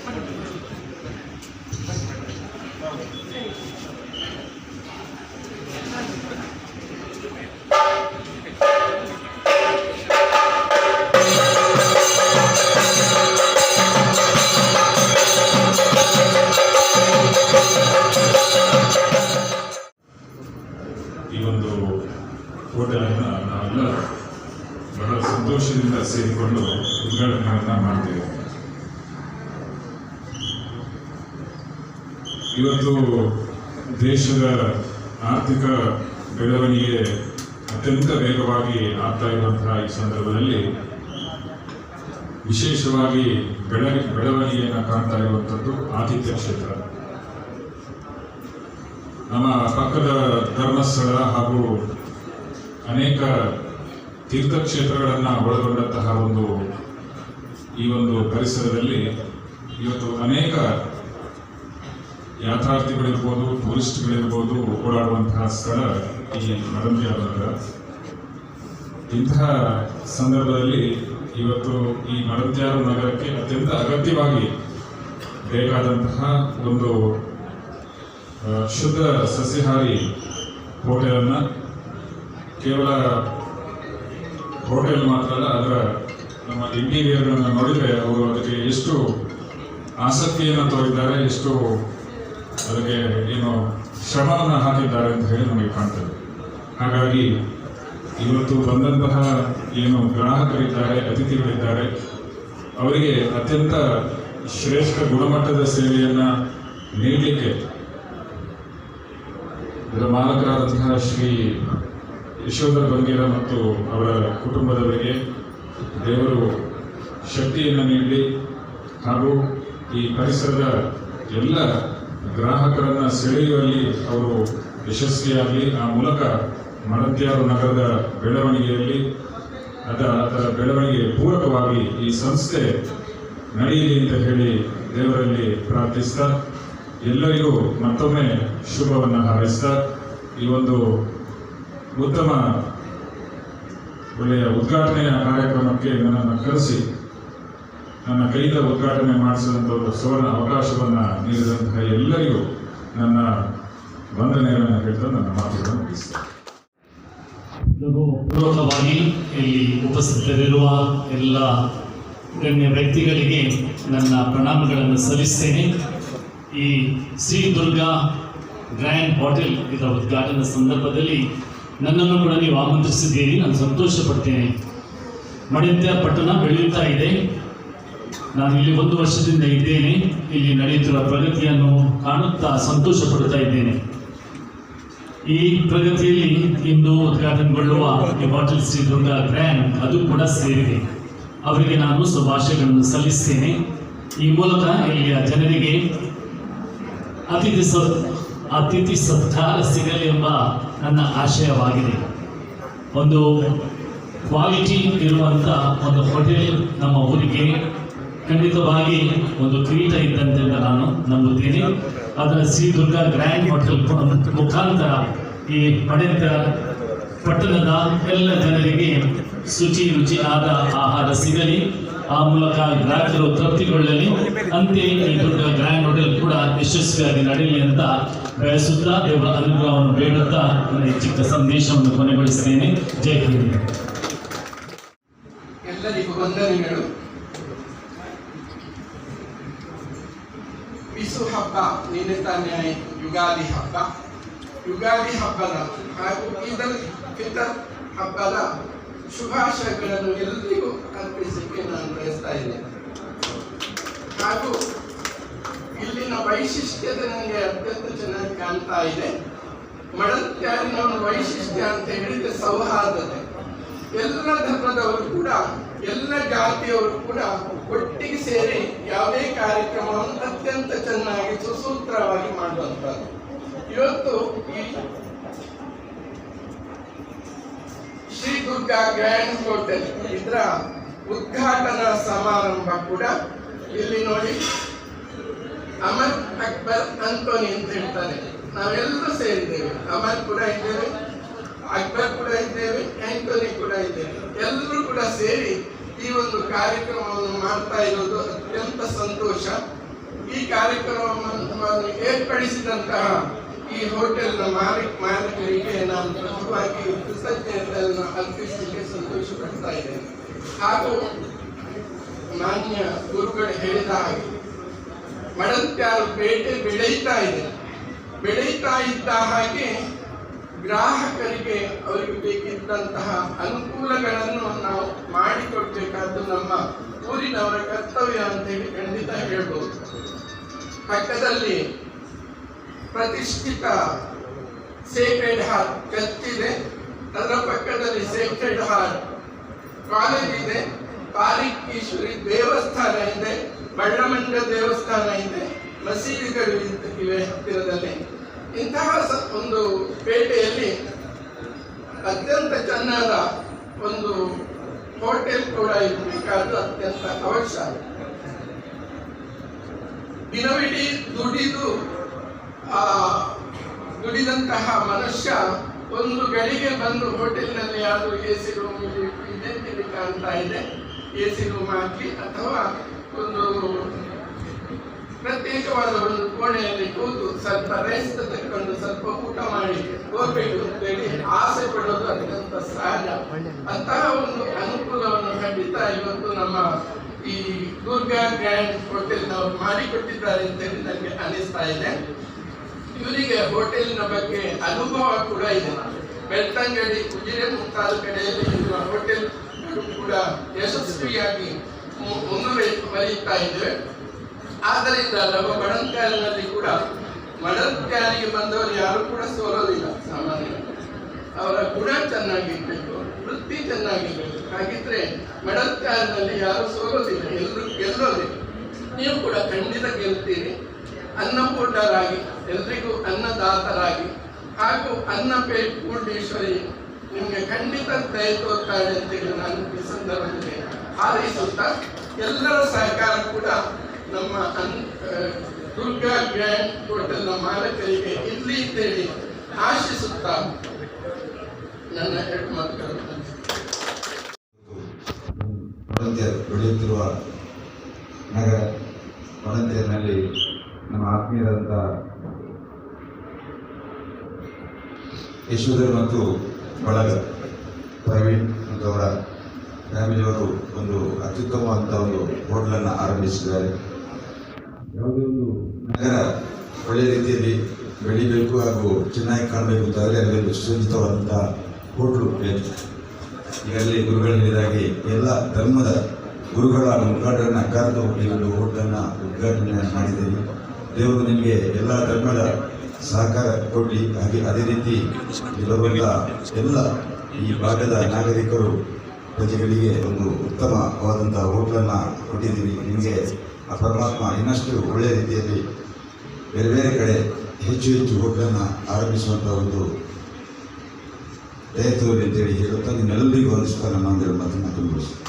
ಈ ಒಂದು ಹೋಟೆಲನ್ನು ನಾವೆಲ್ಲ ಬಹಳ ಸಂತೋಷದಿಂದ ಸೇರಿಕೊಂಡು ಉದ್ಘಾಟನೆಯನ್ನು ಮಾಡ್ತೇವೆ. ಇವತ್ತು ದೇಶದ ಆರ್ಥಿಕ ಬೆಳವಣಿಗೆ ಅತ್ಯಂತ ವೇಗವಾಗಿ ಆಗ್ತಾ ಇರುವಂತಹ ಈ ಸಂದರ್ಭದಲ್ಲಿ ವಿಶೇಷವಾಗಿ ಬೆಳವಣಿಗೆಯನ್ನು ಕಾಣ್ತಾ ಇರುವಂಥದ್ದು ಆತಿಥ್ಯ ಕ್ಷೇತ್ರ. ನಮ್ಮ ಪಕ್ಕದ ಧರ್ಮಸ್ಥಳ ಹಾಗೂ ಅನೇಕ ತೀರ್ಥಕ್ಷೇತ್ರಗಳನ್ನು ಒಳಗೊಂಡಂತಹ ಈ ಒಂದು ಪರಿಸರದಲ್ಲಿ ಇವತ್ತು ಅನೇಕ ಯಾತ್ರಾರ್ಥಿಗಳಿರ್ಬೋದು, ಟೂರಿಸ್ಟ್ಗಳಿರ್ಬೋದು ಓಡಾಡುವಂತಹ ಸ್ಥಳ ಈ ಮಡಂತ್ಯಾಲ ನಗರ. ಇಂತಹ ಸಂದರ್ಭದಲ್ಲಿ ಇವತ್ತು ಈ ಮಡಂತ್ಯಾಲ ನಗರಕ್ಕೆ ಅತ್ಯಂತ ಅಗತ್ಯವಾಗಿ ಬೇಕಾದಂತಹ ಒಂದು ಶುದ್ಧ ಸಸ್ಯಾಹಾರಿ ಹೋಟೆಲನ್ನು ಕೇವಲ ಹೋಟೆಲ್ ಮಾತ್ರ ಅಲ್ಲ, ಅದರ ನಮ್ಮ ಇಂಟೀರಿಯರ್ಗಳನ್ನು ನೋಡಿದರೆ ಅವರು ಅದಕ್ಕೆ ಎಷ್ಟು ಆಸಕ್ತಿಯನ್ನು ತೋರಿದ್ದಾರೆ, ಎಷ್ಟು ಅದಕ್ಕೆ ಏನು ಶ್ರಮವನ್ನು ಹಾಕಿದ್ದಾರೆ ಅಂತ ಹೇಳಿ ನಮಗೆ ಕಾಣ್ತದೆ. ಹಾಗಾಗಿ ಇವತ್ತು ಬಂದಂತಹ ಏನು ಗ್ರಾಹಕರಿದ್ದಾರೆ, ಅತಿಥಿಗಳಿದ್ದಾರೆ, ಅವರಿಗೆ ಅತ್ಯಂತ ಶ್ರೇಷ್ಠ ಗುಣಮಟ್ಟದ ಸೇವೆಯನ್ನು ನೀಡಲಿಕ್ಕೆ ಇದರ ಮಾಲಕರಾದಂತಹ ಶ್ರೀ ಯಶೋಧರ ಬಂಗೇರ ಮತ್ತು ಅವರ ಕುಟುಂಬದವರಿಗೆ ದೇವರು ಶಕ್ತಿಯನ್ನು ನೀಡಲಿ ಹಾಗೂ ಈ ಪರಿಸರದ ಎಲ್ಲ ಗ್ರಾಹಕರನ್ನು ಸೆಳೆಯುವಲ್ಲಿ ಅವರು ಯಶಸ್ವಿಯಾಗಲಿ. ಆ ಮೂಲಕ ಮಡಂತ್ಯಾಲ ನಗರದ ಬೆಳವಣಿಗೆಯಲ್ಲಿ ಅದರ ಬೆಳವಣಿಗೆ ಪೂರಕವಾಗಿ ಈ ಸಂಸ್ಥೆ ನಡೆಯಲಿ ಅಂತ ಹೇಳಿ ದೇವರಲ್ಲಿ ಪ್ರಾರ್ಥಿಸ್ತಾ, ಎಲ್ಲರಿಗೂ ಮತ್ತೊಮ್ಮೆ ಶುಭವನ್ನು ಹಾರೈಸ್ತಾ, ಈ ಒಂದು ಉತ್ತಮ ಒಳ್ಳೆಯ ಉದ್ಘಾಟನೆಯ ಕಾರ್ಯಕ್ರಮಕ್ಕೆ ನನ್ನನ್ನು ಕರೆಸಿ ನನ್ನ ಕೈಯಿಂದ ಉದ್ಘಾಟನೆ ಮಾಡಿಸಿದಂಥ ಒಂದು ಸುವರ್ಣ ಅವಕಾಶವನ್ನು ನೀಡಿದಂತಹ ಎಲ್ಲರಿಗೂ ನನ್ನ ವಂದನೆಗಳನ್ನು ಹೇಳ್ತಾ ನನ್ನ ಮಾತುಗಳನ್ನು ಮುಗಿಸ್ತೇನೆ. ಪೂರ್ವಕವಾಗಿ ಇಲ್ಲಿ ಉಪಸ್ಥಿತರಿರುವ ಎಲ್ಲ ಗಣ್ಯ ವ್ಯಕ್ತಿಗಳಿಗೆ ನನ್ನ ಪ್ರಣಾಮಗಳನ್ನು ಸಲ್ಲಿಸ್ತೇನೆ. ಈ ಶ್ರೀ ದುರ್ಗಾ ಗ್ರ್ಯಾಂಡ್ ಹೋಟೆಲ್ ಇದರ ಉದ್ಘಾಟನಾ ಸಂದರ್ಭದಲ್ಲಿ ನನ್ನನ್ನು ಕೂಡ ನೀವು ಆಮಂತ್ರಿಸಿದ್ದೀರಿ. ನಾನು ಸಂತೋಷ ಪಡ್ತೇನೆ. ಮಡಂತ್ಯಾಲ ಪಟ್ಟಣ ಬೆಳೆಯುತ್ತಾ ಇದೆ. ನಾನು ಇಲ್ಲಿ 1 ವರ್ಷದಿಂದ ಇದ್ದೇನೆ. ಇಲ್ಲಿ ನಡೆಯುತ್ತಿರುವ ಪ್ರಗತಿಯನ್ನು ಕಾಣುತ್ತಾ ಸಂತೋಷ ಪಡುತ್ತಾ ಇದ್ದೇನೆ. ಈ ಪ್ರಗತಿಯಲ್ಲಿ ಇಂದು ಉದ್ಘಾಟನೆಗೊಳ್ಳುವ ಈ ಹೋಟೆಲ್ ಶ್ರೀ ದುರ್ಗಾ ಗ್ರ್ಯಾಂಡ್ ಅದು ಕೂಡ ಸೇರಿದೆ. ಅವರಿಗೆ ನಾನು ಶುಭಾಶಯಗಳನ್ನು ಸಲ್ಲಿಸ್ತೇನೆ. ಈ ಮೂಲಕ ಇಲ್ಲಿಯ ಜನರಿಗೆ ಅತಿಥಿ ಸತ್ಕಾರ ಸಿಗಲಿ ಎಂಬ ನನ್ನ ಆಶಯವಾಗಿದೆ. ಒಂದು ಕ್ವಾಲಿಟಿ ಇರುವಂಥ ಒಂದು ಹೋಟೆಲ್ ನಮ್ಮ ಊರಿಗೆ ಖಂಡಿತವಾಗಿ ಒಂದು ಕಿರೀಟ ಇದ್ದಂತೆ ನಾನು ನಂಬುತ್ತೇನೆ. ಅದರ ಶ್ರೀ ದುರ್ಗಾ ಗ್ರ್ಯಾಂಡ್ ಹೋಟೆಲ್ ಮುಖಾಂತರ ಈ ಮಡಂತ್ಯಾಲ ಪಟ್ಟಣದ ಎಲ್ಲ ಜನರಿಗೆ ರುಚಿಯಾದ ಆಹಾರ ಸಿಗಲಿ, ಆ ಮೂಲಕ ಗ್ರಾಹಕರು ತೃಪ್ತಿಗೊಳ್ಳಲಿ, ಅಂತೆಯೇ ಈ ದುರ್ಗಾ ಗ್ರ್ಯಾಂಡ್ ಹೋಟೆಲ್ ಕೂಡ ಯಶಸ್ವಿಯಾಗಿ ನಡೆಯಲಿ ಅಂತ ಬಯಸುತ್ತಾ ದೇವರ ಅನುಗ್ರಹವನ್ನು ಬೇಡುತ್ತಾ ನನ್ನ ಈ ಚಿಕ್ಕ ಸಂದೇಶವನ್ನು ಕೊನೆಗೊಳಿಸ್ತೇನೆ. ಜೈ ಹಿಂದ್. ಎಲ್ಲರಿಗೂ ವಂದನೆಗಳು. ವಿಸು ಹಬ್ಬ ನಿನ್ನೆ ತಾನೇ ಯುಗಾದಿ ಹಬ್ಬ. ಯುಗಾದಿ ಹಬ್ಬದ ಹಾಗೂ ಈದ್ ಅಲ್ ಫಿತರ್ ಹಬ್ಬದ ಶುಭಾಶಯಗಳನ್ನು ಎಲ್ಲರಿಗೂ ಅರ್ಪಿಸಲಿಕ್ಕೆ ನಾನು ಬಯಸ್ತಾ ಇದ್ದೇನೆ. ಹಾಗೂ ಇಲ್ಲಿನ ವೈಶಿಷ್ಟ್ಯತೆ ನನಗೆ ಅತ್ಯಂತ ಚೆನ್ನಾಗಿ ಕಾಣ್ತಾ ಇದೆ. ಮಡಂತ್ಯಾಲಿನ ಒಂದು ವೈಶಿಷ್ಟ್ಯ ಅಂತ ಹೇಳಿದ್ರೆ ಸೌಹಾರ್ದತೆ. ಎಲ್ಲ ಧರ್ಮದವರು ಕೂಡ, ಎಲ್ಲ ಜಾತಿಯವರು ಕೂಡ ಒಟ್ಟಿಗೆ ಸೇರಿ ಯಾವುದೇ ಕಾರ್ಯಕ್ರಮವನ್ನು ಅತ್ಯಂತ ಚೆನ್ನಾಗಿ ಸುಸೂತ್ರವಾಗಿ ಮಾಡುವಂಥದ್ದು. ಇವತ್ತು ಈ ಶ್ರೀ ದುರ್ಗಾ ಗ್ರ್ಯಾಂಡ್ ಹೋಟೆಲ್ ಇದರ ಉದ್ಘಾಟನಾ ಸಮಾರಂಭ ಕೂಡ ಇಲ್ಲಿ ನೋಡಿ ಅಮರ್ ಅಕ್ಬರ್ ಆಂಟೋನಿ ಅಂತ ಹೇಳ್ತಾರೆ. ನಾವೆಲ್ಲರೂ ಸೇರಿದ್ದೇವೆ. ಅಮರ್ ಕೂಡ ಇದ್ದೇವೆ, ಅಕ್ಬರ್ ಕೂಡ ಇದ್ದೇವೆ, ಆಂಟೋನಿ ಕೂಡ ಇದ್ದೇವೆ. ಎಲ್ಲರೂ ಕೂಡ ಸೇರಿ ಈ ಒಂದು ಕಾರ್ಯಕ್ರಮವನ್ನು ಮಾಡ್ತಾ ಇರೋದು ಅತ್ಯಂತ ಸಂತೋಷ. ಈ ಕಾರ್ಯಕ್ರಮವನ್ನು ಏರ್ಪಡಿಸಿದಂತಹ ಈ ಹೋಟೆಲ್ನ ಮಾಲೀಕರಿಗೆ ನಾನು ಪ್ರಮುಖವಾಗಿ ಕೃತಜ್ಞತೆಯನ್ನು ಅರ್ಪಿಸಲಿಕ್ಕೆ ಸಂತೋಷ ಪಡ್ತಾ ಇದ್ದೇನೆ. ಹಾಗೂ ಮಾನ್ಯ ಗುರುಗಳು ಹೇಳಿದ ಹಾಗೆ ಮಡಂತ್ಯಾರು ಪೇಟೆ ಬೆಳೆಯುತ್ತಾ ಇದ್ದ ಹಾಗೆ ಗ್ರಾಹಕರಿಗೆ ಅವರಿಗೆ ಬೇಕಿದ್ದಂತಹ ಅನುಕೂಲಗಳನ್ನು ನಾವು ಮಾಡಿಕೊಡ್ಬೇಕಾದ್ದು ನಮ್ಮ ಊರಿನವರ ಕರ್ತವ್ಯ ಅಂತ ಹೇಳಿ ಖಂಡಿತ ಹೇಳ್ಬೋದು. ಪಕ್ಕದಲ್ಲಿ ಪ್ರತಿಷ್ಠಿತ ಸೇಕ್ರೆಡ್ ಹಾರ್ಟ್ ಚರ್ಚ್ ಇದೆ, ಅದರ ಪಕ್ಕದಲ್ಲಿ ಸೇಕ್ರೆಡ್ ಹಾರ್ಟ್ ಕಾಲೇಜ್ ಇದೆ, ಪಾಲಿಕೇಶ್ವರಿ ದೇವಸ್ಥಾನ ಇದೆ, ಬಳ್ಳಮಂಡ ದೇವಸ್ಥಾನ ಇದೆ, ಮಸೀದಿಗಳು ಇವೆ ಹತ್ತಿರದಲ್ಲಿ. ಇಂತಹ ಒಂದು ಪೇಟೆಯಲ್ಲಿ ಅತ್ಯಂತ ಚೆನ್ನಾದ ಒಂದು ಹೋಟೆಲ್ ಕೂಡ ಇರಬೇಕಾದ್ದು ಅತ್ಯಂತ ಅವಶ್ಯ. ದಿನವಿಡೀ ದುಡಿದಂತಹ ಮನುಷ್ಯ ಒಂದು ಗಳಿಗೆ ಬಂದು ಹೋಟೆಲ್ನಲ್ಲಿ ಯಾರು ಎಸಿ ರೂಮ್ ಇದೆ ಕಾಣ್ತಾ ಇದೆ, ಎಸಿ ರೂಮ್ ಹಾಕಿ ಅಥವಾ ಒಂದು ಪ್ರತ್ಯೇಕವಾದ ಒಂದು ಕೋಣೆಯಲ್ಲಿ ಕೂತು ಸ್ವಲ್ಪ ರೆಸ್ಟ್ ತಕ್ಕೊಂಡು ಸ್ವಲ್ಪ ಊಟ ಮಾಡಿ ಹೋಗ್ಬೇಕು ಅಂತೇಳಿ ಆಸೆ ಪಡೋದು ಅತ್ಯಂತ ಸಹಜ. ಅಂತಹ ಒಂದು ಅನುಕೂಲವನ್ನು ಖಂಡಿತ ಇವತ್ತು ನಮ್ಮ ಈ ದುರ್ಗಾ ಗ್ರ್ಯಾಂಡ್ ಹೋಟೆಲ್ನವರು ಮಾಡಿಕೊಟ್ಟಿದ್ದಾರೆ ಅಂತೇಳಿ ನನಗೆ ಅನಿಸ್ತಾ ಇದೆ. ಇವರಿಗೆ ಹೋಟೆಲಿನ ಬಗ್ಗೆ ಅನುಭವ ಕೂಡ ಇದೆ. ಬೆಳ್ತಂಗಡಿ, ಉಜಿರೆ ಮುಂತಾದ ಕಡೆಯಲ್ಲಿ ಇರುವ ಹೋಟೆಲ್ ಕೂಡ ಯಶಸ್ವಿಯಾಗಿ ಮುಂದುವರಿಯುತ್ತಾ ಇದ್ದೇವೆ. ಆದ್ದರಿಂದ ನಮ್ಮ ಮಡಂತ್ಯಾರಿನಲ್ಲಿ ಕೂಡ ಮಡಂತ್ಯಾರಿಗೆ ಬಂದವರು ಯಾರು ಕೂಡ ಸೋಲೋದಿಲ್ಲ. ಸಾಮಾನ್ಯ ಅವರ ಗುಣ ಚೆನ್ನಾಗಿರ್ಬೇಕು, ವೃತ್ತಿ ಚೆನ್ನಾಗಿರ್ಬೇಕು. ಹಾಗಿದ್ರೆ ಮಡಂತ್ಯಾರಿನಲ್ಲಿ ಯಾರು ಸೋಲೋದಿಲ್ಲ, ಎಲ್ಲರೂ ಗೆಲ್ಲೋದಿಲ್ಲ. ನೀವು ಕೂಡ ಖಂಡಿತ ಗೆಲ್ತೀರಿ. ಅನ್ನಪೂರ್ಣರಾಗಿ, ಎಲ್ರಿಗೂ ಅನ್ನದಾತರಾಗಿ ಹಾಗೂ ಅನ್ನಪೂರ್ಣೇಶ್ವರಿ ನಿಮಗೆ ಖಂಡಿತ ದಯ ತೋರ್ತಾಳೆ ಅಂತೇಳಿ ನಾನು ಈ ಸಂದರ್ಭದಲ್ಲಿ ಹಾರೈಸುತ್ತಾ ಎಲ್ಲರ ಸಹಕಾರ ಕೂಡ ನಮ್ಮ ದುರ್ಗಾ ಗ್ರ್ಯಾಂಡ್ ಹೋಟೆಲ್ನ ಮಾಲಕರಿಗೆ ಇರಲಿ ಅಂತೇಳಿ ಆಶಿಸುತ್ತಾ ನನ್ನ ಎರಡು ಮಾತುಗಳನ್ನು ಬೆಳೆಯುತ್ತಿರುವ ನಗರ ಮಡಂತ್ಯಾರಿನಲ್ಲಿ ನಮ್ಮ ಆತ್ಮೀಯರಾದಂಥ ಯಶೋಧರ್ ಮತ್ತು ಬಳಗ ಪ್ರವೀಣ್ ಮತ್ತು ಅವರ ಫ್ಯಾಮಿಲಿಯವರು ಒಂದು ಅತ್ಯುತ್ತಮವಾದಂಥ ಒಂದು ಹೋಟೆಲನ್ನು ಆರಂಭಿಸಿದ್ದಾರೆ. ಯಾವುದೇ ಒಂದು ನಗರ ಒಳ್ಳೆಯ ರೀತಿಯಲ್ಲಿ ಬೆಳಿಬೇಕು ಹಾಗೂ ಚೆನ್ನಾಗಿ ಕಾಣಬೇಕು ಅಂತಾದರೆ ಅಲ್ಲಿ ಒಂದು ಸುಸಜ್ಜಿತವಾದಂಥ ಹೋಟ್ಲು ಬೇಕು. ಈಗ ಅಲ್ಲಿ ಗುರುಗಳು ಹೇಳಿದಾಗೆ ಎಲ್ಲ ಧರ್ಮದ ಗುರುಗಳ ಮುಖಂಡರನ್ನು ಕರೆದು ಈ ಒಂದು ಹೋಟೆಲನ್ನು ಉದ್ಘಾಟನೆ ಮಾಡಿದ್ದೇವೆ. ದೇವರು ನಿಮಗೆ ಎಲ್ಲ ಧರ್ಮದ ಸಹಕಾರ ಕೊಡಲಿ. ಹಾಗೆ ಅದೇ ರೀತಿ ಇರುವಂಥ ಎಲ್ಲ ಈ ಭಾಗದ ನಾಗರಿಕರು ಪ್ರಜೆಗಳಿಗೆ ಒಂದು ಉತ್ತಮವಾದಂಥ ಹೋಟ್ಲನ್ನು ಕೊಟ್ಟಿದ್ದೀವಿ. ನಿಮಗೆ ಆ ಪರಮಾತ್ಮ ಇನ್ನಷ್ಟು ಒಳ್ಳೆಯ ರೀತಿಯಲ್ಲಿ ಬೇರೆ ಬೇರೆ ಕಡೆ ಹೆಚ್ಚು ಹೆಚ್ಚು ಹೋಟ್ಲನ್ನು ಆರಂಭಿಸುವಂಥ ಒಂದು ದಯ ತೋರಿ ಅಂತೇಳಿ ಹೇಳುತ್ತಾ ನಿಮ್ಮೆಲ್ಲರಿಗೂ ಹೊಂದಿಸ್ತಾ ನನ್ನ ಒಂದೆರಡು ಮಾತನ್ನು ತಿಳಿಸ್ತೀನಿ.